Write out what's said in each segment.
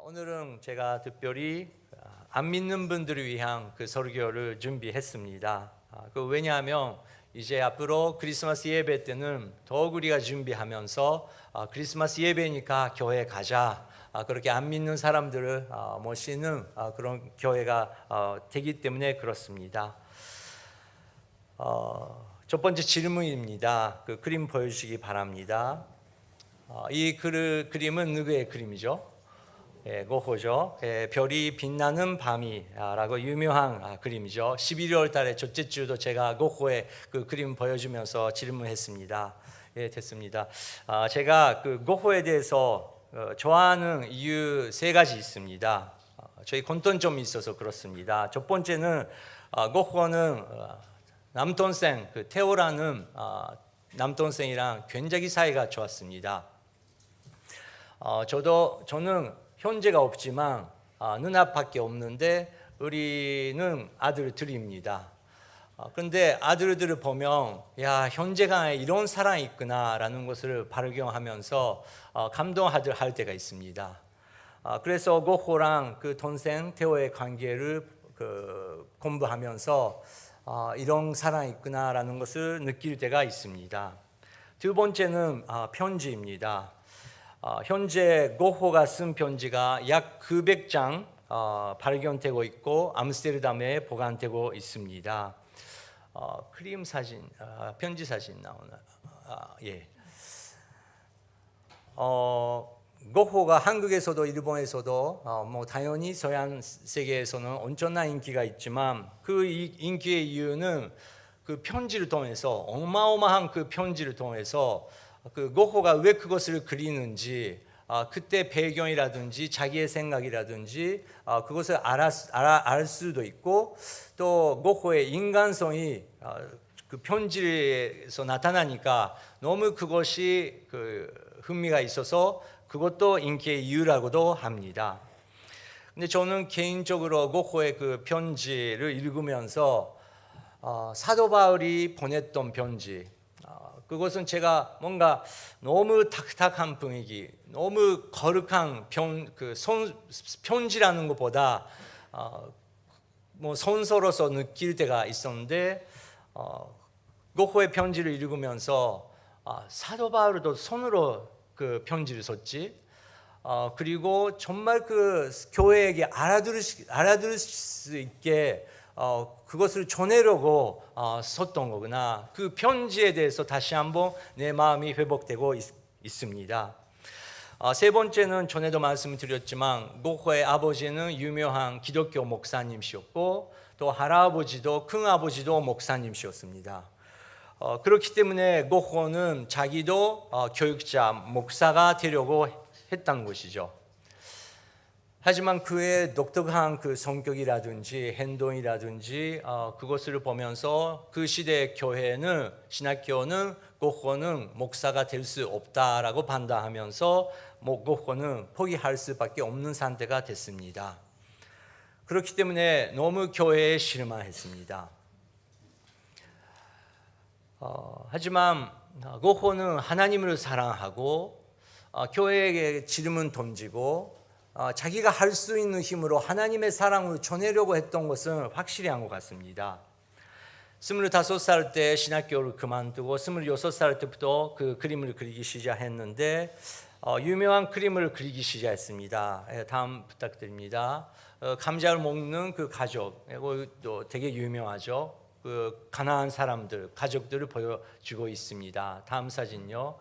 오늘은 제가 특별히 안 믿는 분들을 위한 그 설교를 준비했습니다. 왜냐하면 이제 앞으로 크리스마스 예배 때는 더욱 우리가 준비하면서 크리스마스 예배니까 교회 가자, 그렇게 안 믿는 사람들을 모시는 그런 교회가 되기 때문에 그렇습니다. 첫 번째 질문입니다. 그 그림 보여주시기 바랍니다. 이 그림은 누구의 그림이죠? 고호죠. 별이 빛나는 밤이라고 유명한 그림이죠. 11월 달에 첫째 주도 제가 고호의 그 그림 보여주면서 질문했습니다. 됐습니다. 제가 그 고호에 대해서 좋아하는 이유 세 가지 있습니다. 저희 공통점이 있어서 그렇습니다. 첫 번째는 고호는 남동생 그 테오라는 남동생이랑 굉장히 사이가 좋았습니다. 저는 형제가 없지만 누나밖에 없는데 우리는 아들 둘입니다. 그런데 아들들을 보면 야, 형제가 이런 사랑이 있구나라는 것을 발견하면서 감동할 때가 있습니다. 그래서 고호랑 그 동생 테오의 관계를 공부하면서 이런 사랑이 있구나라는 것을 느낄 때가 있습니다. 두 번째는 편지입니다. 현재 고호가 쓴 편지가 약 900장 발견되고 있고 암스테르담에 보관되고 있습니다. 그림 사진, 편지 사진 나오나요? 예. 고호가 한국에서도 일본에서도 뭐 당연히 서양 세계에서는 엄청난 인기가 있지만 그 인기의 이유는 그 편지를 통해서 어마어마한 그 편지를 통해서 그 고호가 왜 그것을 그리는지 그때 배경이라든지 자기의 생각이라든지 그것을 알 수도 있고 또 고호의 인간성이 그 편지에서 나타나니까 너무 그것이 그 흥미가 있어서 그것도 인기의 이유라고도 합니다. 근데 저는 개인적으로 고호의 그 편지를 읽으면서 사도 바울이 보냈던 편지, 그것은 제가 뭔가 너무 탁탁한 분위기, 너무 거룩한 편지라는 것보다 뭐 선서로서 느낄 때가 있었는데 고호의 편지를 읽으면서 사도 바울도 손으로 그 편지를 썼지. 그리고 정말 그 교회에게 알아들을 수 있게 그것을 전하려고 썼던 거구나. 그 편지에 대해서 다시 한번 내 마음이 회복되고 있습니다. 세 번째는 전에도 말씀드렸지만 고호의 아버지는 유명한 기독교 목사님이셨고 또 할아버지도 큰아버지도 목사님이셨습니다. 그렇기 때문에 고호는 자기도 교육자, 목사가 되려고 했던 것이죠. 하지만 그의 독특한 그 성격이라든지 행동이라든지 그것을 보면서 그 시대의 교회는 신학교는 고호는 목사가 될 수 없다라고 판단하면서 고호는 포기할 수밖에 없는 상태가 됐습니다. 그렇기 때문에 너무 교회에 실망했습니다. 하지만 고호는 하나님을 사랑하고 교회에게 질문 던지고 자기가 할 수 있는 힘으로 하나님의 사랑을 전하려고 했던 것은 확실히 한 것 같습니다. 25살 때 신학교를 그만두고 26살 때부터 그 그림을 그리기 시작했는데 유명한 그림을 그리기 시작했습니다. 다음 부탁드립니다. 감자를 먹는 그 가족, 이것도 되게 유명하죠. 그 가난한 사람들, 가족들을 보여주고 있습니다. 다음 사진요.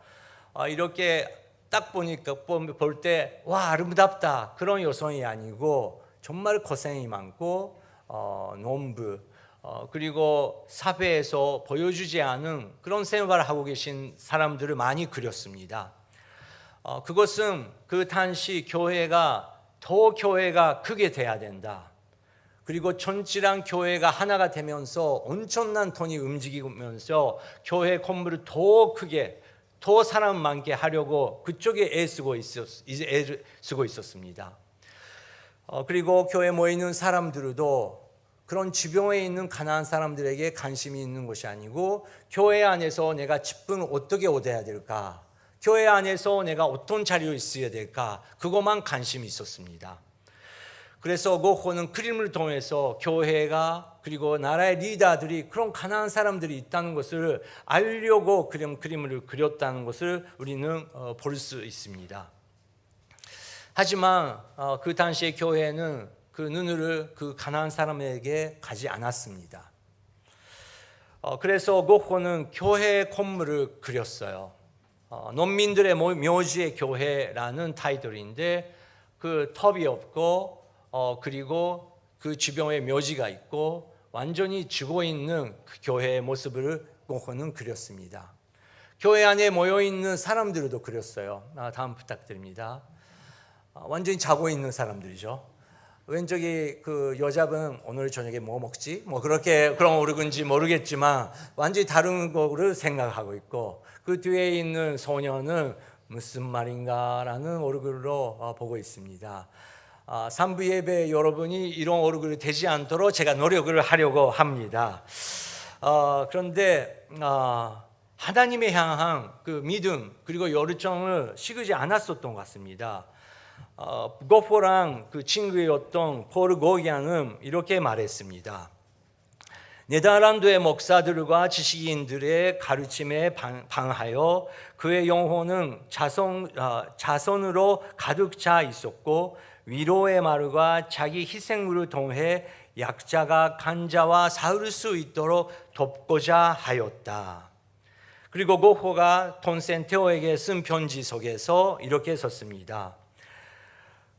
이렇게 딱 보니까 볼 때 와 아름답다 그런 여성이 아니고 정말 고생이 많고 농부 그리고 사회에서 보여주지 않은 그런 생활을 하고 계신 사람들을 많이 그렸습니다. 그것은 그 당시 교회가 크게 돼야 된다. 그리고 전질한 교회가 하나가 되면서 엄청난 돈이 움직이면서 교회 건물을 더 크게 더 사람 많게 하려고 그쪽에 애쓰고 있었습니다. 그리고 교회에 모이는 사람들도 그런 주변에 있는 가난한 사람들에게 관심이 있는 것이 아니고 교회 안에서 내가 집을 어떻게 얻어야 될까, 교회 안에서 내가 어떤 자리에 있어야 될까? 그것만 관심이 있었습니다. 그래서 고호는 그림을 통해서 교회가 그리고 나라의 리더들이 그런 가난한 사람들이 있다는 것을 알려고 그림을 그렸다는 것을 우리는 볼 수 있습니다. 하지만 그 당시의 교회는 그 눈을 그 가난한 사람에게 가지 않았습니다. 그래서 고호는 교회 건물을 그렸어요. 농민들의 묘지의 교회라는 타이틀인데 그 텁이 없고 그리고 그 주변에 묘지가 있고 완전히 죽어 있는 그 교회의 모습을 고호는 그렸습니다. 교회 안에 모여 있는 사람들도 그렸어요. 다음 부탁드립니다. 완전히 자고 있는 사람들이죠. 왼쪽이 그 여자분 오늘 저녁에 뭐 먹지? 뭐 그렇게 그런 오르근지 모르겠지만 완전히 다른 거를 생각하고 있고 그 뒤에 있는 소녀는 무슨 말인가라는 얼굴로 보고 있습니다. 3부 예배 여러분이 이런 얼굴이 되지 않도록 제가 노력을 하려고 합니다. 그런데 하나님에 향한 그 믿음 그리고 열정을 식으지 않았었던 것 같습니다. 고호랑 그 친구였던 폴 고기안은 이렇게 말했습니다. 네덜란드의 목사들과 지식인들의 가르침에 방하여 그의 영혼은 자선으로 가득 차 있었고 위로의 말과 자기 희생물을 통해 약자가 간자와 싸울 수 있도록 돕고자 하였다. 그리고 고호가 톤센테오에게 쓴 편지 속에서 이렇게 썼습니다.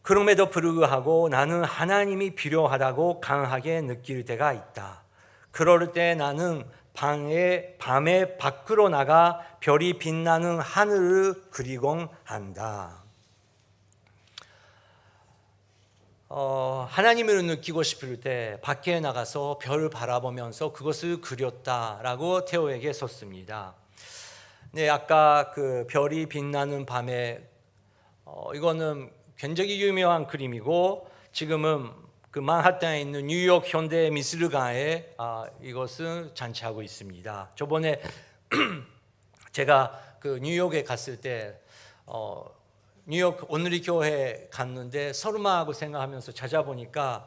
그럼에도 불구하고 나는 하나님이 필요하다고 강하게 느낄 때가 있다. 그럴 때 나는 밤에 밖으로 나가 별이 빛나는 하늘을 그리곤 한다. 하나님을 느끼고 싶을 때 밖에 나가서 별을 바라보면서 그것을 그렸다라고 테오에게 썼습니다. 네, 아까 그 별이 빛나는 밤에 이거는 굉장히 유명한 그림이고 지금은 그 만하탄에 있는 뉴욕 현대 미술관에 이것을 잔치하고 있습니다. 저번에 제가 그 뉴욕에 갔을 때 뉴욕 오늘리 교회 갔는데 설마하고 생각하면서 찾아보니까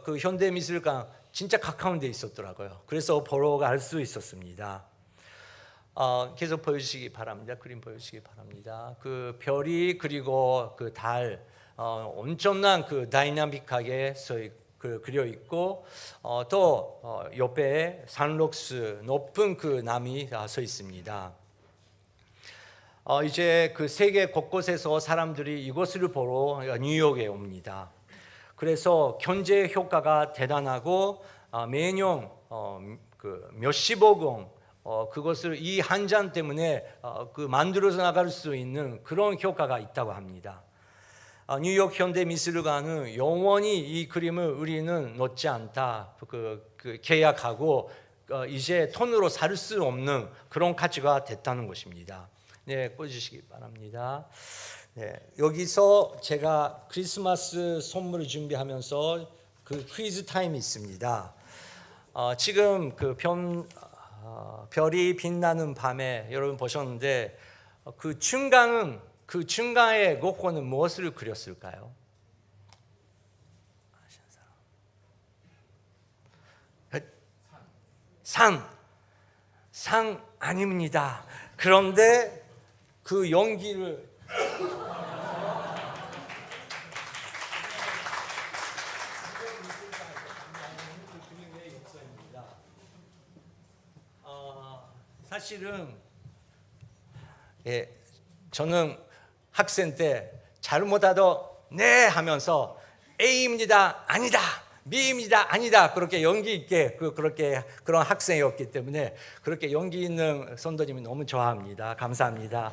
그 현대 미술관 진짜 가까운 데 있었더라고요. 그래서 보러 갈 수 있었습니다. 계속 보여주시기 바랍니다. 그림 보여주시기 바랍니다. 그 별이 그리고 그 달 엄청난 그 다이나믹하게 그려 있고 또 옆에 산록스 높은 그 남이 서 있습니다. 이제 그 세계 곳곳에서 사람들이 이것을 보러 뉴욕에 옵니다. 그래서 경제 효과가 대단하고 매년 그 몇십억 원 그것을 이 한 장 때문에 그 만들어서 나갈 수 있는 그런 효과가 있다고 합니다. 뉴욕 현대 미술관은 영원히 이 그림을 우리는 놓지 않다. 그 계약하고 이제 돈으로 살 수 없는 그런 가치가 됐다는 것입니다. 네, 꽂으시기 바랍니다. 네, 여기서 제가 크리스마스 선물을 준비하면서 그 퀴즈 타임이 있습니다. 지금 그 별이 빛나는 밤에 여러분 보셨는데 그 중간에 고호는 무엇을 그렸을까요? 산 아닙니다. 그런데 그 연기를 사실은 저는 학생 때 잘못하도 네 하면서 A입니다 아니다 B입니다 아니다 그렇게 연기 있게 그렇게 그런 학생이었기 때문에 그렇게 연기 있는 선도님이 너무 좋아합니다. 감사합니다.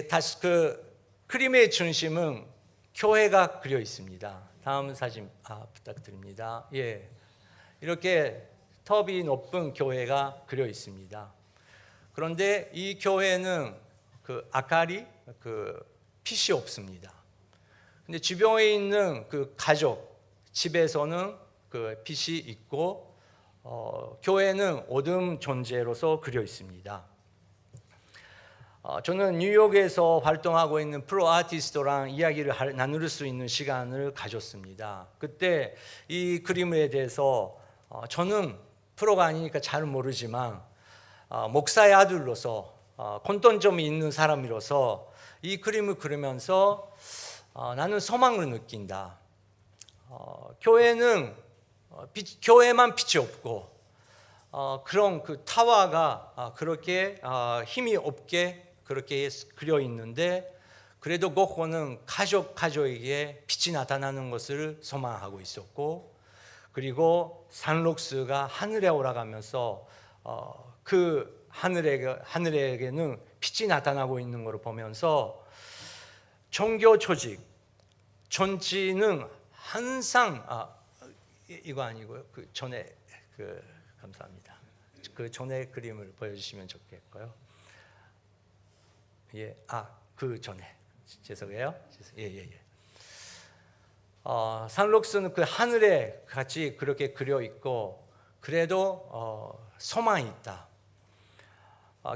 다시 그 그림의 중심은 교회가 그려 있습니다. 다음 사진 부탁드립니다. 예, 이렇게 텁이 높은 교회가 그려 있습니다. 그런데 이 교회는 그 아카리, 그 빛이 없습니다. 근데 주변에 있는 그 가족 집에서는 그 빛이 있고 교회는 어둠 존재로서 그려 있습니다. 저는 뉴욕에서 활동하고 있는 프로 아티스트랑 이야기를 나눌 수 있는 시간을 가졌습니다. 그때 이 그림에 대해서 저는 프로가 아니니까 잘 모르지만 목사의 아들로서 혼돈점이 있는 사람으로서 이 그림을 그리면서 나는 소망을 느낀다. 교회는 교회만 빛이 없고 그런 그 타화가 그렇게 힘이 없게 그렇게 그려 있는데 그래도 고흐는 가족에게 빛이 나타나는 것을 소망하고 있었고 그리고 산록스가 하늘에 올라가면서 그 하늘에게는 빛이 나타나고 있는 것을 보면서 종교 조직 전체는 항상 이거 아니고요. 그 전에 감사합니다. 그 전에 그림을 보여주시면 좋겠고요. 예, 그 전에 죄송해요. 산록스는 그 하늘에 같이 그렇게 그려 있고 그래도 소망이 있다.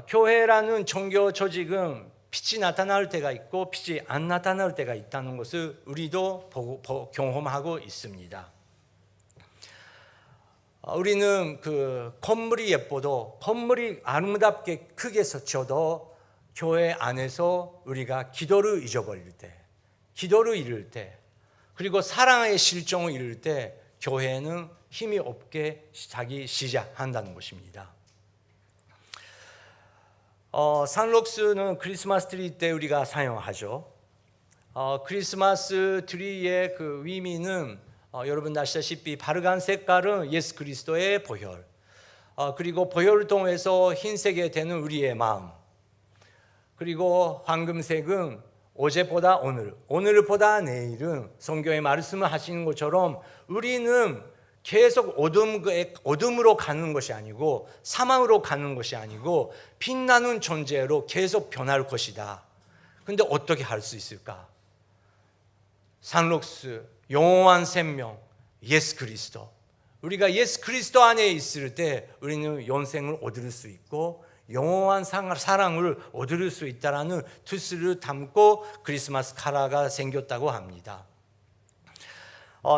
교회라는 종교 조직은 빛이 나타날 때가 있고 빛이 안 나타날 때가 있다는 것을 우리도 경험하고 있습니다. 우리는 그 건물이 예뻐도 건물이 아름답게 크게 서쳐도 교회 안에서 우리가 기도를 잊어버릴 때, 기도를 잃을 때, 그리고 사랑의 실정을 잃을 때 교회는 힘이 없게 시작한다는 것입니다. 산록스는 크리스마스 트리 때 우리가 사용하죠. 크리스마스 트리의 그 의미는 여러분 아시다시피 파르간 색깔은 예수 그리스도의 보혈, 그리고 보혈을 통해서 흰색이 되는 우리의 마음, 그리고 황금색은 어제보다 오늘보다 내일은 성경의 말씀을 하시는 것처럼 우리는 계속 어둠으로 가는 것이 아니고 사망으로 가는 것이 아니고 빛나는 존재로 계속 변할 것이다. 그런데 어떻게 할 수 있을까? 산록스, 영원한 생명, 예수 그리스도. 우리가 예수 그리스도 안에 있을 때 우리는 영생을 얻을 수 있고 영원한 사랑을 얻을 수 있다라는 뜻을 담고 크리스마스 카라가 생겼다고 합니다.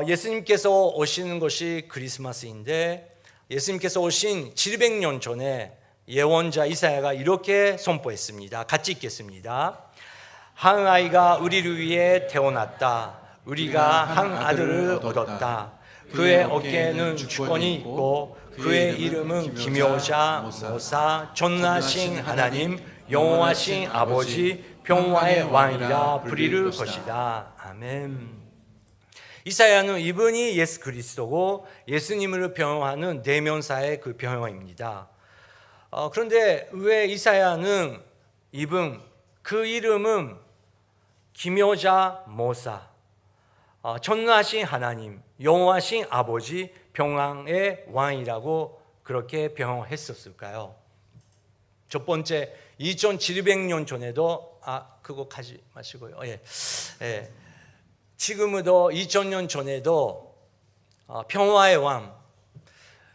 예수님께서 오시는 것이 크리스마스인데 예수님께서 오신 700년 전에 예언자 이사야가 이렇게 선포했습니다. 같이 읽겠습니다. 한 아이가 우리를 위해 태어났다. 우리가 한 아들을 얻었다. 그의 어깨에는 주권이 있고 그의 이름은 기묘자, 모사, 전능하신 하나님, 영원하신 아버지, 평화의 왕이라 부릴 것이다. 아멘. 이사야는 이분이 예수 그리스도고 예수님을 병행하는 대명사의 그 병행입니다. 그런데 왜 이사야는 그 이름은 기묘자, 모사, 전능하신 하나님, 영원하신 아버지, 평화의 왕이라고 그렇게 병행했었을까요? 첫 번째 2700년 전에도 그거 가지 마시고요. 지금도 2000년 전에도 평화의 왕,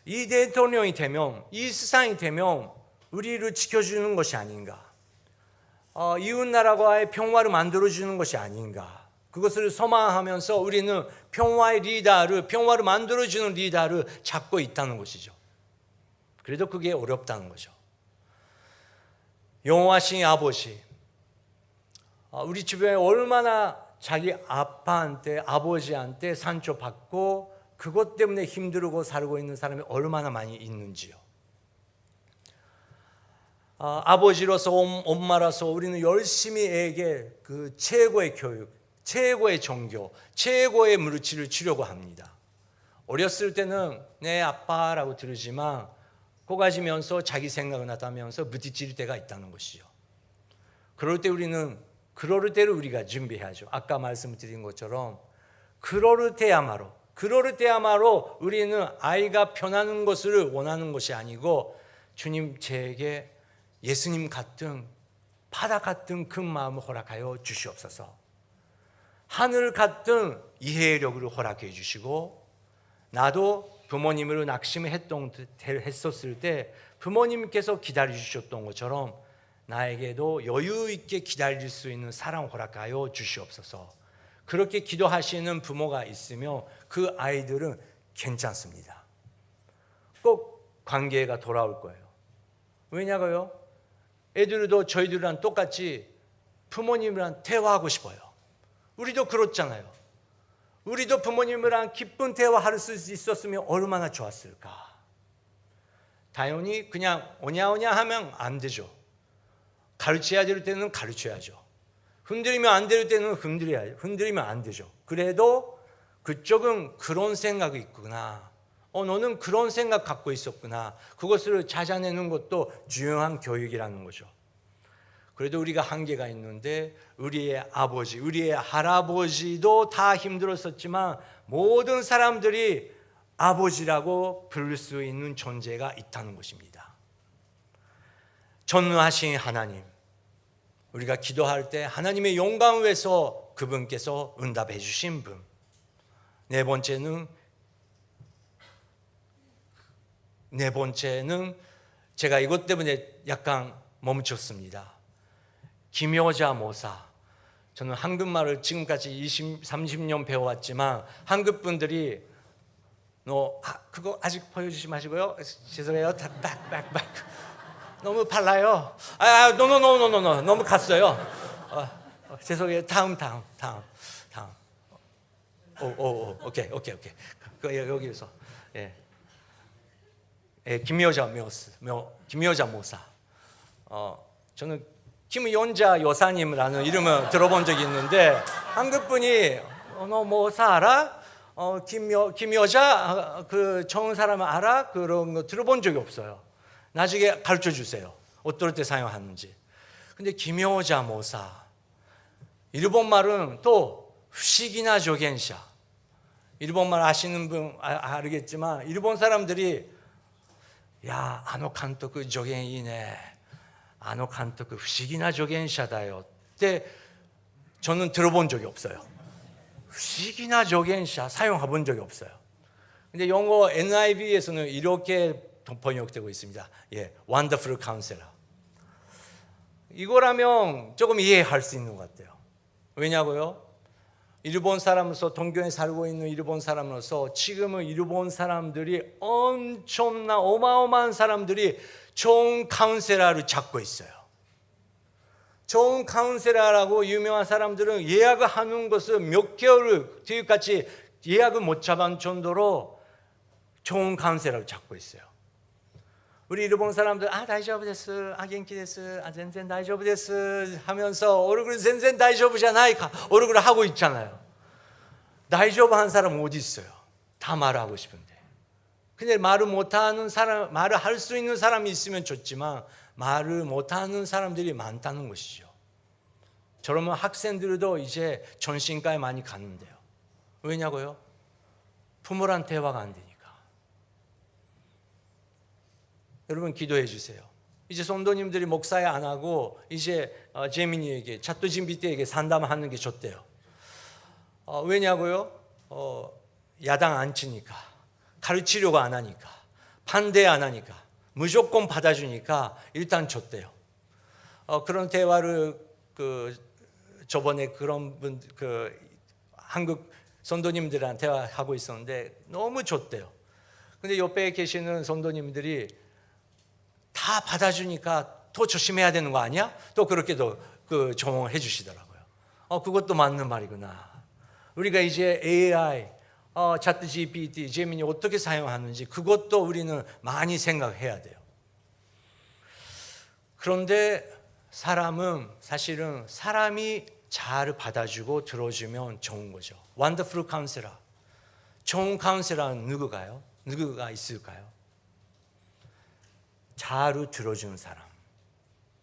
이 대통령이 되면, 이 세상이 되면 우리를 지켜주는 것이 아닌가, 이웃나라와의 평화를 만들어주는 것이 아닌가, 그것을 소망하면서 우리는 평화를 만들어주는 리더를 찾고 있다는 것이죠. 그래도 그게 어렵다는 거죠. 영원하신 아버지, 우리 주변에 얼마나 자기 아버지한테 상처받고 그것 때문에 힘들고 살고 있는 사람이 얼마나 많이 있는지요. 아버지로서 엄마로서 우리는 열심히 애에게 그 최고의 교육, 최고의 종교, 최고의 물질을 주려고 합니다. 어렸을 때는 내 아빠라고 들으지만 커가지면서 자기 생각을 나타내면서 부딪힐 때가 있다는 것이죠. 그럴 때를 우리가 준비해야죠. 아까 말씀드린 것처럼 그럴 때야말로 우리는 아이가 변하는 것을 원하는 것이 아니고 주님 제게 예수님 같은 바다 같은 그 마음을 허락하여 주시옵소서. 하늘 같은 이해력을 허락해 주시고 나도 부모님을 낙심했었을 때 부모님께서 기다려 주셨던 것처럼 나에게도 여유 있게 기다릴 수 있는 사랑 허락하여 주시옵소서. 그렇게 기도하시는 부모가 있으면 그 아이들은 괜찮습니다. 꼭 관계가 돌아올 거예요. 왜냐고요? 애들도 저희들이랑 똑같이 부모님이랑 대화하고 싶어요. 우리도 그렇잖아요. 우리도 부모님이랑 기쁜 대화할 수 있었으면 얼마나 좋았을까. 당연히 그냥 오냐오냐 하면 안 되죠. 가르쳐야 될 때는 가르쳐야죠. 흔들리면 안 될 때는 흔들리면 안 되죠. 그래도 그쪽은 그런 생각이 있구나. 너는 그런 생각 갖고 있었구나. 그것을 찾아내는 것도 중요한 교육이라는 거죠. 그래도 우리가 한계가 있는데 우리의 아버지, 우리의 할아버지도 다 힘들었었지만 모든 사람들이 아버지라고 부를 수 있는 존재가 있다는 것입니다. 전능하신 하나님, 우리가 기도할 때 하나님의 영광을 위해서 그분께서 응답해 주신 분. 네 번째는 제가 이것 때문에 약간 멈췄습니다. 김여자 모사. 저는 한국말을 지금까지 30년 배워왔지만 한국 분들이 그거 아직 보여주지 마시고요. 죄송해요. 백. 너무 빨라요. 노. 너무 갔어요. 죄송해요. 다음. 오케이. 여기서 김여자 모사. 저는 김연자 여사님이라는 이름을 들어본 적이 있는데 한국 분이 너 모사 알아? 김여자 그 좋은 사람 알아? 그런 거 들어본 적이 없어요. 나중에 가르쳐 주세요. 어떨 때 사용하는지. 근데 김여자 모사 일본 말은 또 후시기나 조겐샤. 일본 말 아시는 분 알겠지만 일본 사람들이 아노 감독 조겐이네. 아노 감독 후시기나 조겐샤다요. 근데 저는 들어본 적이 없어요. 후시기나 조겐샤 사용해 본 적이 없어요. 근데 영어 NIV에서는 이렇게 번역되고 있습니다. Wonderful Counselor. 이거라면 조금 이해할 수 있는 것 같아요. 왜냐고요? 일본 사람으로서 동경에 살고 있는 일본 사람으로서 지금은 일본 사람들이 엄청난 어마어마한 사람들이 좋은 카운셀러를 찾고 있어요. 좋은 카운셀러라고 유명한 사람들은 예약을 하는 것을 몇 개월 뒤까지 예약을 못 잡은 정도로 좋은 카운셀러를 찾고 있어요. 우리 일본 사람들 다이저브 데스, 겐키 데스, 젠젠 다이저브 데스 하면서 얼굴 젠젠 다이저브잖아요. 얼굴을 하고 있잖아요. 다이저브 한 사람 어디 있어요? 다 말하고 싶은데. 근데 말을 못하는 사람, 말을 할 수 있는 사람이 있으면 좋지만 말을 못하는 사람들이 많다는 것이죠. 저러면 학생들도 이제 전신과에 많이 가는데요. 왜냐고요? 부모랑 대화가 안 되니까. 여러분 기도해 주세요. 이제 성도님들이 목사에 안 하고 이제 재민이에게 챗GPT에게 상담하는 게 좋대요. 왜냐고요? 야당 안 치니까, 가르치려고 안 하니까, 반대 안 하니까, 무조건 받아주니까 일단 좋대요. 그런 대화를 저번에 그런 분 한국 성도님들이랑 대화하고 있었는데 너무 좋대요. 근데 옆에 계시는 성도님들이 다 받아주니까 더 조심해야 되는 거 아니야? 또 그렇게도 조언해 주시더라고요. 그것도 맞는 말이구나. 우리가 이제 AI, 챗GPT, 제민이 어떻게 사용하는지 그것도 우리는 많이 생각해야 돼요. 그런데 사실은 사람이 잘 받아주고 들어주면 좋은 거죠. 원더풀 카운셀러. 좋은 카운셀러는 누구가 있을까요? 잘 들어주는 사람.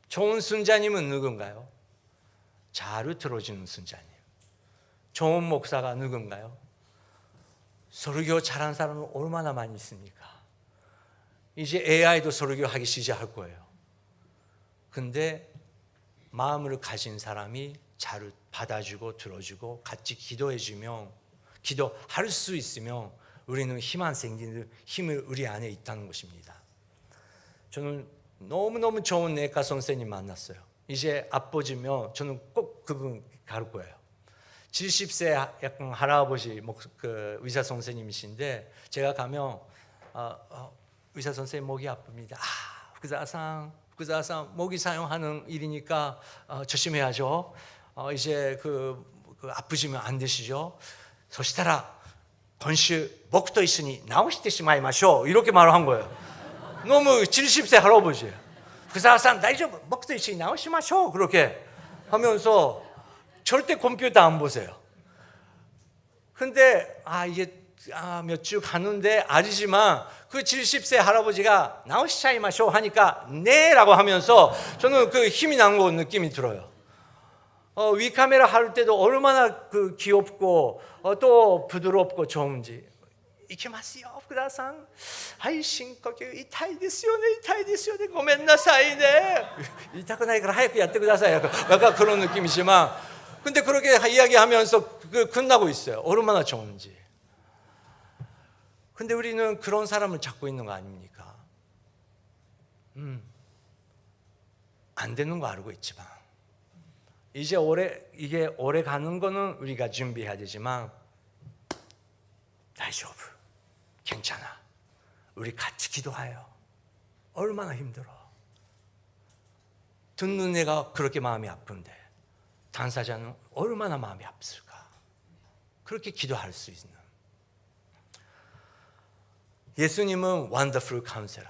좋은 순자님은 누군가요? 잘 들어주는 순자님. 좋은 목사가 누군가요? 설교 잘한 사람은 얼마나 많이 있습니까? 이제 AI도 설교하기 시작할 거예요. 근데 마음을 가진 사람이 잘 받아주고 들어주고 같이 기도해주면, 기도할 수 있으면 우리는 힘이 생기는 힘을 우리 안에 있다는 것입니다. 저는 너무너무 좋은 내과 선생님 만났어요. 이제 아버지면 저는 꼭 그분 갈 거예요. 70세 약간 할아버지 그 의사 선생님이신데 제가 가면 의사 선생님 목이 아픕니다. 후쿠자상 목이 사용하는 일이니까 조심해야죠. 이제 그 아프시면 안 되시죠. 소시타라 건슈 목도 있으니 나오시테 시마이마쇼 이렇게 말을 한 거예요. 너무 70세 할아버지예요. 후쿠자상 다이죠 목도 있으니 나오시마쇼 그렇게 하면서 절대 컴퓨터 안 보세요. 근데 이게 몇 주 가는데 아니지만 그 70세 할아버지가 나오시차이마쇼 하니까 네라고 하면서 저는 그 힘이 난 거 느낌이 들어요. 위카메라 할 때도 얼마나 그 귀엽고 또 부드럽고 좋은지. 이키마스요, 후쿠자상. 하이 심呼吸 이타이ですよね, 이타이ですよね. 고멘나사이 네. 이타쿠나이から早くやってください. 약간 그런 느낌이지만, 근데 그렇게 이야기하면서 끝나고 있어요. 얼마나 좋은지. 근데 우리는 그런 사람을 찾고 있는 거 아닙니까? 안 되는 거 알고 있지만 이게 오래 가는 거는 우리가 준비해야 되지만 다이조브 괜찮아. 우리 같이 기도해요. 얼마나 힘들어. 듣는 애가 그렇게 마음이 아픈데 당사자는 얼마나 마음이 아플까. 그렇게 기도할 수 있는. 예수님은 원더풀 카운셀러,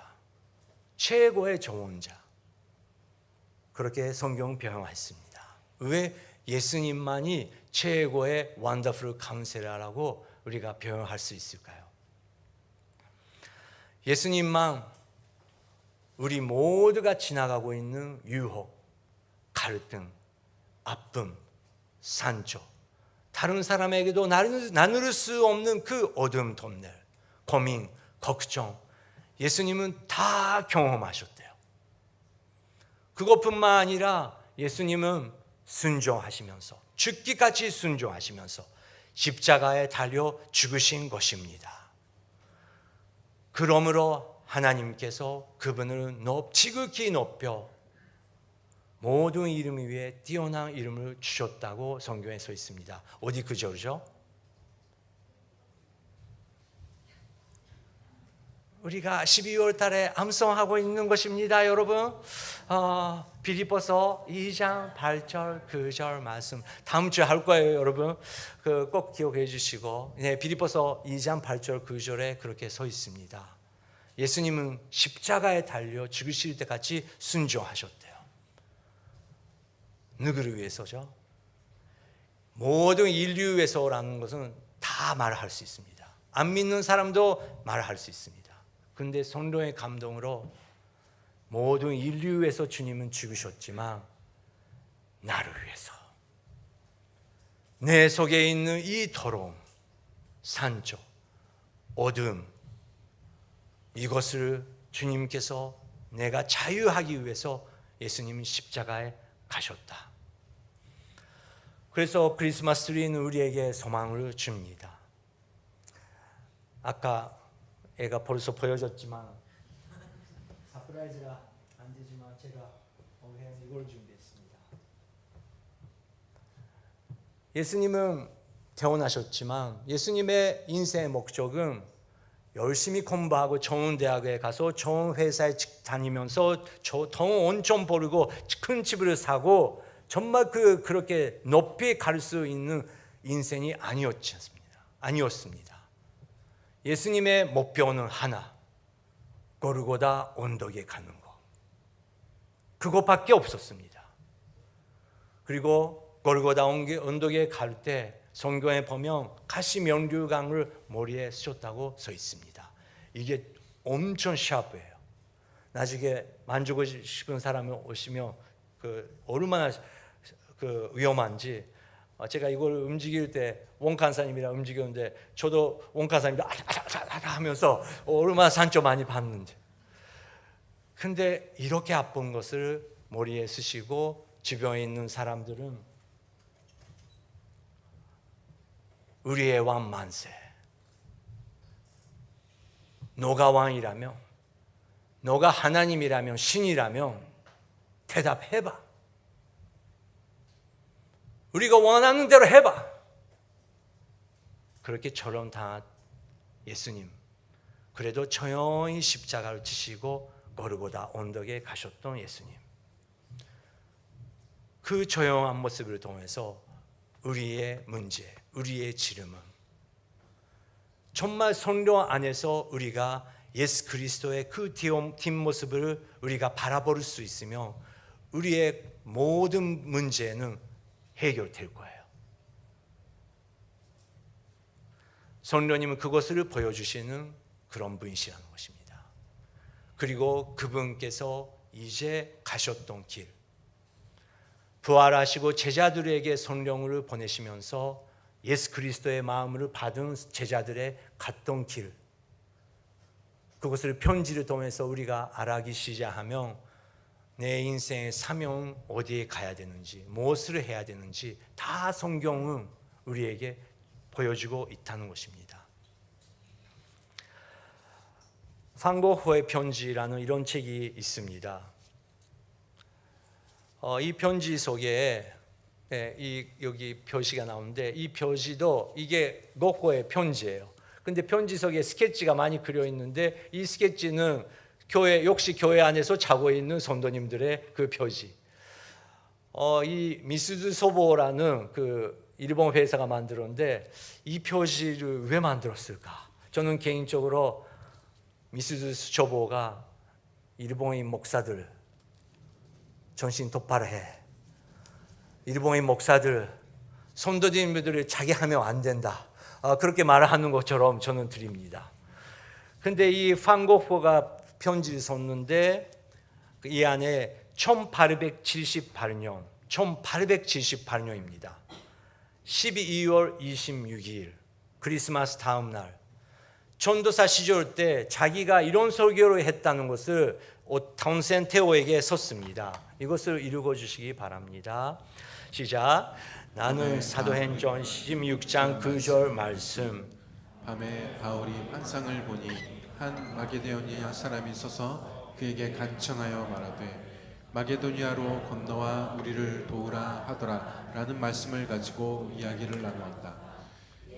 최고의 조언자. 그렇게 성경 표현했습니다. 왜 예수님만이 최고의 원더풀 카운셀러라고 우리가 표현할 수 있을까요? 예수님만 우리 모두가 지나가고 있는 유혹, 갈등, 아픔, 산조, 다른 사람에게도 나눌 수 없는 그 어둠 덤넬, 고민, 걱정, 예수님은 다 경험하셨대요. 그것뿐만 아니라 예수님은 순종하시면서, 죽기까지 순종하시면서 십자가에 달려 죽으신 것입니다. 그러므로 하나님께서 그분을 지극히 높여 모든 이름 위에 뛰어난 이름을 주셨다고 성경에 써 있습니다. 어디 그 절이죠? 우리가 12월 달에 암송하고 있는 것입니다, 여러분. 빌립보서 2장 8절 9절 말씀 다음 주에 할 거예요, 여러분. 꼭 기억해 주시고. 네, 빌립보서 2장 8절 9절에 그렇게 서 있습니다. 예수님은 십자가에 달려 죽으실 때까지 순종하셨대요. 누구를 위해서죠? 모든 인류 위해서라는 것은 다 말할 수 있습니다. 안 믿는 사람도 말할 수 있습니다. 그런데 성령의 감동으로 모든 인류 위해서 주님은 죽으셨지만 나를 위해서, 내 속에 있는 이 더러움, 산조, 어둠, 이것을 주님께서 내가 자유하기 위해서 예수님은 십자가에 가셨다. 그래서 크리스마스 트리는 우리에게 소망을 줍니다. 아까 애가 벌써 보여줬지만 서프라이즈가 안 되지만 제가 오늘 이걸 준비했습니다. 예수님은 태어나셨지만 예수님의 인생의 목적은 열심히 공부하고 좋은 대학에 가서 좋은 회사에 다니면서 돈 엄청 벌고 큰 집을 사고 정말 그렇게 높이 갈 수 있는 인생이 아니었습니다. 예수님의 목표는 하나, 골고다 언덕에 가는 것. 그것밖에 없었습니다. 그리고 골고다 언덕에 갈 때 성경에 보면 가시면류관을 머리에 쓰셨다고 써 있습니다. 이게 엄청 샤프해요. 나중에 만지고 싶은 사람이 오시면 얼마나 위험한지. 제가 이걸 움직일 때 원칸사님이랑 움직였는데 저도 원칸사님이 하면서 얼마나 상처 많이 받는지. 근데 이렇게 아픈 것을 머리에 쓰시고 주변에 있는 사람들은 우리의 왕 만세, 너가 왕이라며 너가 하나님이라면, 신이라면 대답해봐. 우리가 원하는 대로 해봐. 그렇게 절원당한 예수님, 그래도 조용히 십자가를 지시고 고르고다 언덕에 가셨던 예수님, 그 조용한 모습을 통해서 우리의 문제, 우리의 지름은 정말 성령 안에서 우리가 예수 그리스도의 그 뒷모습을 우리가 바라볼 수 있으며 우리의 모든 문제는 해결될 거예요. 성령님은 그것을 보여주시는 그런 분이시라는 것입니다. 그리고 그분께서 이제 가셨던 길, 부활하시고 제자들에게 성령을 보내시면서 예수 그리스도의 마음을 받은 제자들의 갔던 길, 그것을 편지를 통해서 우리가 알아가기 시작하면 내 인생의 사명은 어디에 가야 되는지, 무엇을 해야 되는지 다 성경은 우리에게 보여주고 있다는 것입니다. 판고흐의 편지라는 이런 책이 있습니다. 이 편지 속에 여기 표시가 나오는데, 이 표지도 이게 고흐의 편지예요. 근데 편지 속에 스케치가 많이 그려 있는데, 이 스케치는 역시 교회 안에서 자고 있는 성도님들의 그 표지. 이 미스즈 소보라는 그 일본 회사가 만들었는데, 이 표지를 왜 만들었을까? 저는 개인적으로 미스즈 소보가 일본인 목사들 정신 똑바로 해, 일본인 목사들, 성도님들을 자기 하면 안 된다, 그렇게 말하는 것처럼 저는 드립니다. 근데 이 판고흐가 편지를 썼는데 이 안에 1878년입니다. 12월 26일 크리스마스 다음 날, 전도사 시절 때 자기가 이런 설교를 했다는 것을 타운센테오에게 썼습니다. 이것을 읽어주시기 바랍니다. 시작. 나는 사도행전 16장 9절 말씀. 밤에 바울이 환상을 보니 한 마게도니아 사람이 서서 그에게 간청하여 말하되 마게도니아로 건너와 우리를 도우라 하더라 라는 말씀을 가지고 이야기를 나누었다.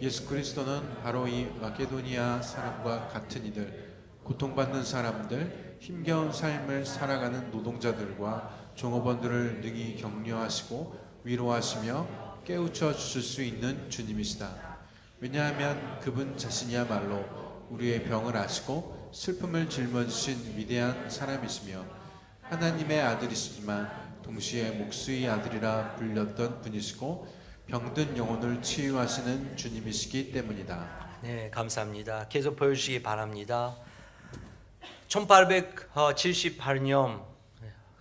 예수 그리스도는 바로 이 마게도니아 사람과 같은 이들, 고통받는 사람들, 힘겨운 삶을 살아가는 노동자들과 종업원들을 능히 격려하시고 위로하시며 깨우쳐 주실 수 있는 주님이시다. 왜냐하면 그분 자신이야말로 우리의 병을 아시고 슬픔을 짊어지신 위대한 사람이시며 하나님의 아들이시지만 동시에 목수의 아들이라 불렸던 분이시고 병든 영혼을 치유하시는 주님이시기 때문이다. 네, 감사합니다. 계속 보여주시기 바랍니다. 1878년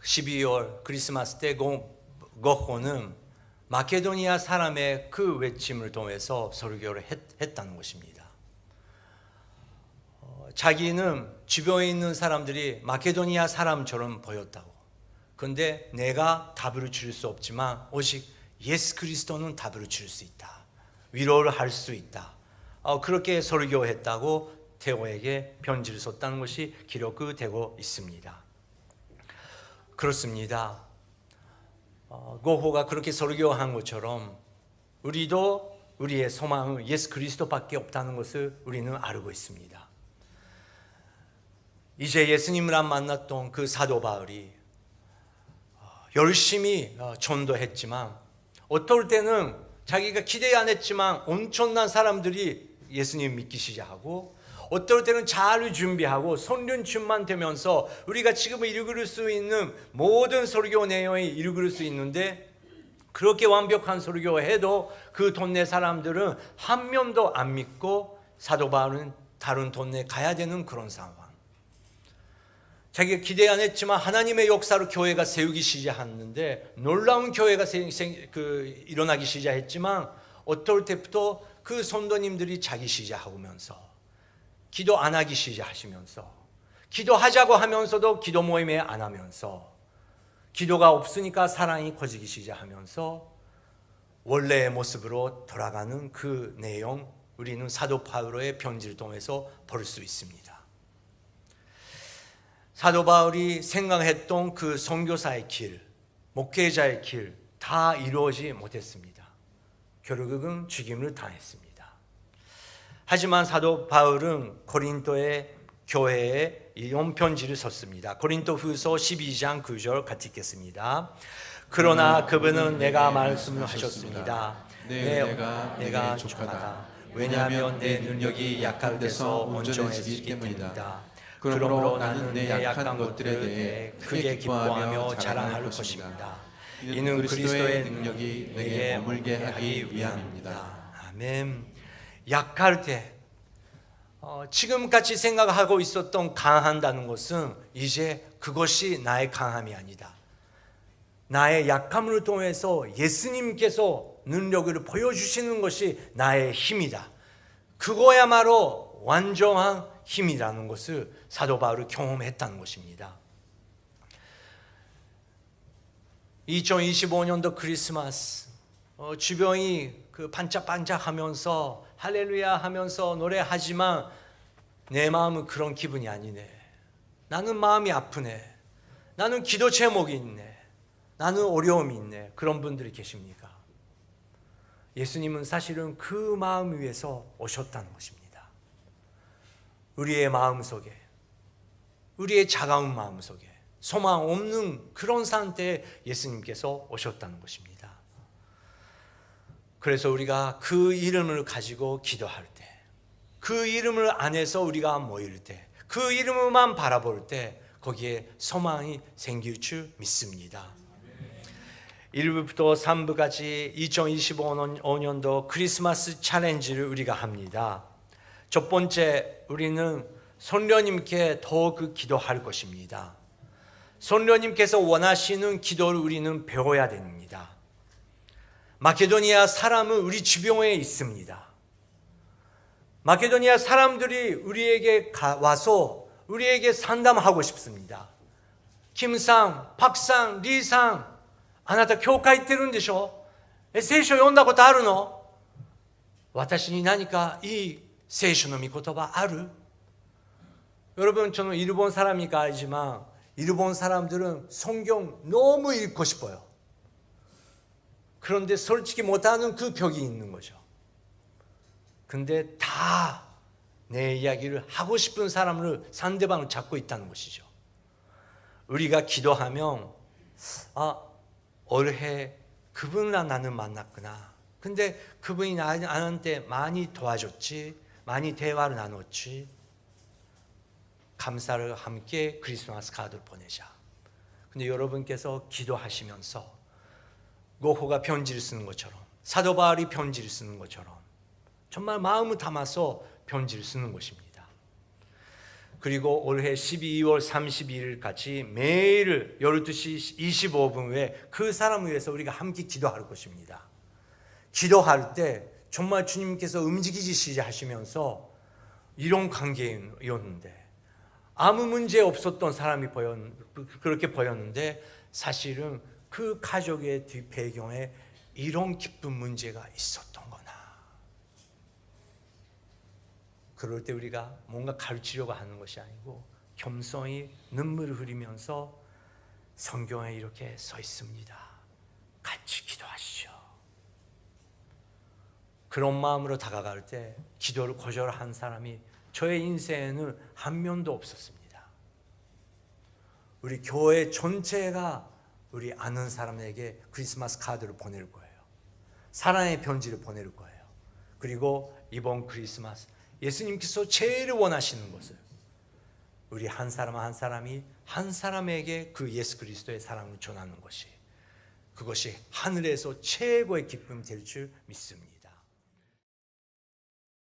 12월 크리스마스 때 고흐는 마케도니아 사람의 그 외침을 통해서 설교를 했다는 것입니다. 자기는 주변에 있는 사람들이 마케도니아 사람처럼 보였다고. 그런데 내가 답을 줄 수 없지만 오직 예수 그리스도는 답을 줄 수 있다, 위로를 할 수 있다, 그렇게 설교했다고 테오에게 편지를 썼다는 것이 기록되고 있습니다. 그렇습니다. 고흐가 그렇게 설교한 것처럼 우리도 우리의 소망은 예수 그리스도밖에 없다는 것을 우리는 알고 있습니다. 이제 예수님을 만났던 그 사도 바울이 열심히 전도했지만 어떨 때는 자기가 기대 안 했지만 엄청난 사람들이 예수님 믿기 시작하고, 어떨 때는 잘 준비하고 성령 충만되면서 우리가 지금 읽을 수 있는 모든 설교 내용이 읽을 수 있는데, 그렇게 완벽한 설교해도 그 동네 사람들은 한 명도 안 믿고 사도 바울은 다른 동네에 가야 되는 그런 상황. 자기가 기대 안 했지만 하나님의 역사로 교회가 세우기 시작했는데, 놀라운 교회가 일어나기 시작했지만 어떨 때부터 그 성도님들이 자기 시작하면서 기도 안 하기 시작하시면서, 기도하자고 하면서도 기도 모임에 안 하면서, 기도가 없으니까 사랑이 커지기 시작하면서 원래의 모습으로 돌아가는 그 내용, 우리는 사도 바울의 편지를 통해서 볼 수 있습니다. 사도 바울이 생각했던 그 선교사의 길, 목회자의 길 다 이루어지지 못했습니다. 결국은 죽임을 당했습니다. 하지만 사도 바울은 고린도의 교회에 이런 편지를 썼습니다. 고린도후서 12장 9절 같이 읽겠습니다. 그러나 그분은 내가 말씀을 하셨습니다. 내가 족하다. 왜냐하면 내 능력이 약한 데서 온전해지기 때문이다. 그러므로 나는 내 약한 것들에 대해 크게 기뻐하며 자랑할 것입니다. 이는 그리스도의 능력이 내게 머물게 하기 위함입니다. 아멘. 약할 때 지금까지 생각하고 있었던 강한다는 것은 이제 그것이 나의 강함이 아니다. 나의 약함을 통해서 예수님께서 능력을 보여주시는 것이 나의 힘이다. 그거야말로 완전한 힘이라는 것을 사도 바울이 경험했다는 것입니다. 2025년도 크리스마스 주변이 그 반짝반짝하면서 할렐루야 하면서 노래하지만 내 마음은 그런 기분이 아니네. 나는 마음이 아프네. 나는 기도 제목이 있네. 나는 어려움이 있네. 그런 분들이 계십니까? 예수님은 사실은 그 마음 위에서 오셨다는 것입니다. 우리의 마음 속에, 우리의 차가운 마음 속에 소망 없는 그런 상태에 예수님께서 오셨다는 것입니다. 그래서 우리가 그 이름을 가지고 기도할 때, 그 이름을 안에서 우리가 모일 때, 그 이름만 바라볼 때 거기에 소망이 생길 줄 믿습니다. 1부부터 3부까지 2025년도 크리스마스 챌린지를 우리가 합니다. 첫 번째, 우리는 성령님께 더욱 기도할 것입니다. 성령님께서 원하시는 기도를 우리는 배워야 됩니다. 마케도니아 사람은 우리 주변에 있습니다. 마케도니아 사람들이 우리에게 와서 우리에게 상담하고 싶습니다. 김상, 박상, 리상, あなた教会行ってるんでしょ? 聖書読んだことあるの? 私に何かいい聖書の御言葉ある? 여러분, 저는 일본 사람이니까 알지만 일본 사람들은 성경 너무 읽고 싶어요. 그런데 솔직히 못하는 그 벽이 있는 거죠. 근데 다 내 이야기를 하고 싶은 사람을 상대방을 잡고 있다는 것이죠. 우리가 기도하면 올해 그분이랑 나는 만났구나. 근데 그분이 나한테 많이 도와줬지, 많이 대화를 나눴지. 감사를 함께 크리스마스 카드를 보내자. 근데 여러분께서 기도하시면서 고호가 편지를 쓰는 것처럼, 사도 바울이 편지를 쓰는 것처럼 정말 마음을 담아서 편지를 쓰는 것입니다. 그리고 올해 12월 31일까지 매일 12시 25분 후에 그 사람을 위해서 우리가 함께 기도할 것입니다. 기도할 때 정말 주님께서 움직이시지 하시면서 이런 관계였는데 아무 문제 없었던 사람이 그렇게 보였는데 사실은 그 가족의 뒷배경에 이런 기쁜 문제가 있었던 거나. 그럴 때 우리가 뭔가 가르치려고 하는 것이 아니고 겸손히 눈물을 흘리면서 성경에 이렇게 써 있습니다. 같이 기도하시죠. 그런 마음으로 다가갈 때 기도를 거절한 사람이 저의 인생에는 한 명도 없었습니다. 우리 교회 전체가 우리 아는 사람에게 크리스마스 카드를 보낼 거예요. 사랑의 편지를 보낼 거예요. 그리고 이번 크리스마스 예수님께서 제일 원하시는 것을 우리 한 사람 한 사람이 한 사람에게 그 예수 그리스도의 사랑을 전하는 것이, 그것이 하늘에서 최고의 기쁨이 될 줄 믿습니다.